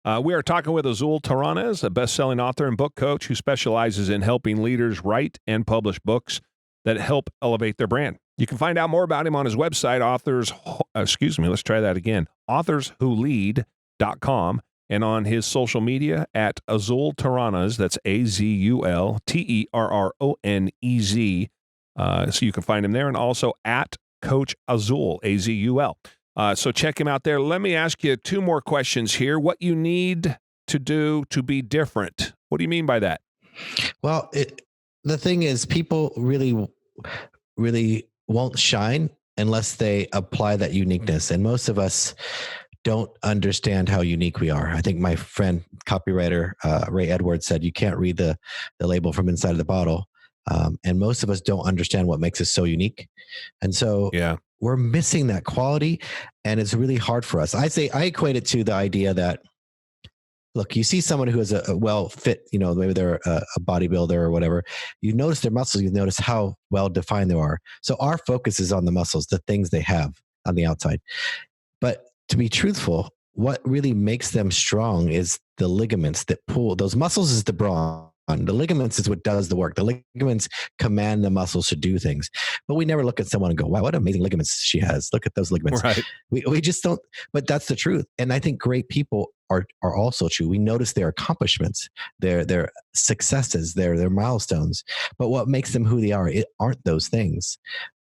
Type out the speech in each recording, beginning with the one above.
We are talking with Azul Terronez, a best-selling author and book coach who specializes in helping leaders write and publish books that help elevate their brand. You can find out more about him on his website, authorswholead.com, and on his social media at Azul Terronez. That's AZULTERRONEZ. So you can find him there, and also at Coach Azul, AZUL. So check him out there. Let me ask you two more questions here. What you need to do to be different? What do you mean by that? Well, the thing is, people really won't shine unless they apply that uniqueness. And most of us don't understand how unique we are. I think my friend, copywriter Ray Edwards, said you can't read the label from inside of the bottle. And most of us don't understand what makes us so unique. And so we're missing that quality, and it's really hard for us. I equate it to the idea that, look, you see someone who is a well-fit, maybe they're a bodybuilder or whatever. You notice their muscles, you notice how well-defined they are. So our focus is on the muscles, the things they have on the outside. But to be truthful, what really makes them strong is the ligaments that pull. Those muscles is the brawn. The ligaments is what does the work. The ligaments command the muscles to do things. But we never look at someone and go, wow, what amazing ligaments she has. Look at those ligaments. Right. We just don't, but that's the truth. And I think great people are also true. We notice their accomplishments, their successes, their milestones. But what makes them who they are, it aren't those things.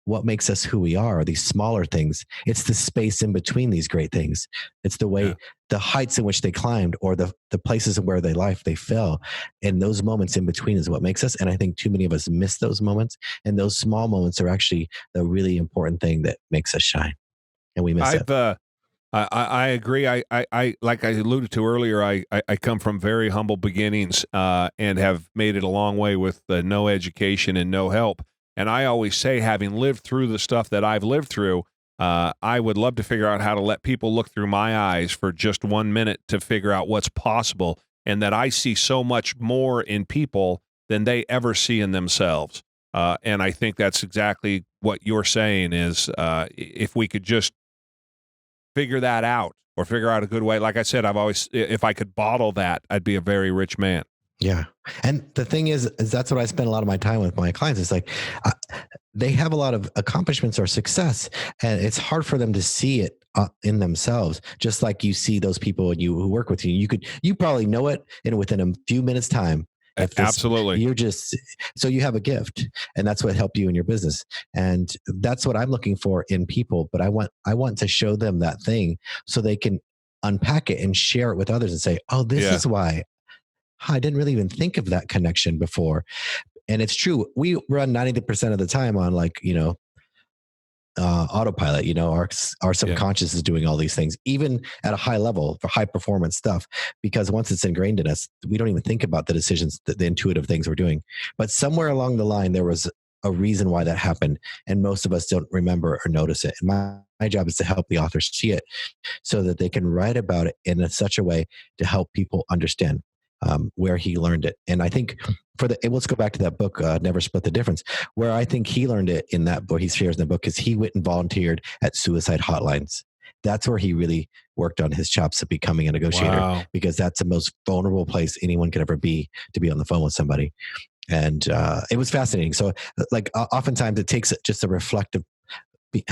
What makes us who we are these smaller things. It's the space in between these great things. It's the way, the heights in which they climbed, or the places where they fell. And those moments in between is what makes us. And I think too many of us miss those moments. And those small moments are actually the really important thing that makes us shine. And we miss it. I agree. I like I alluded to earlier, I come from very humble beginnings and have made it a long way with no education and no help. And I always say, having lived through the stuff that I've lived through, I would love to figure out how to let people look through my eyes for just 1 minute to figure out what's possible, and that I see so much more in people than they ever see in themselves. And I think that's exactly what you're saying is if we could just figure that out, or figure out a good way. Like I said, if I could bottle that, I'd be a very rich man. Yeah. And the thing is that's what I spend a lot of my time with my clients. It's like they have a lot of accomplishments or success, and it's hard for them to see it in themselves. Just like you see those people who work with you, you probably know it, and within a few minutes time, Absolutely. So you have a gift, and that's what helped you in your business. And that's what I'm looking for in people. But I want to show them that thing so they can unpack it and share it with others and say, oh, this is why. I didn't really even think of that connection before. And it's true. We run 90% of the time on autopilot. Our subconscious is doing all these things, even at a high level for high performance stuff, because once it's ingrained in us, we don't even think about the decisions, the intuitive things we're doing. But somewhere along the line, there was a reason why that happened. And most of us don't remember or notice it. And my job is to help the authors see it so that they can write about it in such a way to help people understand where he learned it. And I think let's go back to that book, Never Split the Difference, where I think he learned it in that book. He shares in the book because he went and volunteered at suicide hotlines. That's where he really worked on his chops of becoming a negotiator, because that's the most vulnerable place anyone could ever be, to be on the phone with somebody. And it was fascinating. So oftentimes it takes just a reflective,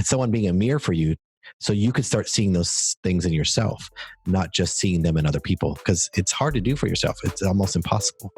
someone being a mirror for you, so you could start seeing those things in yourself, not just seeing them in other people, because it's hard to do for yourself. It's almost impossible.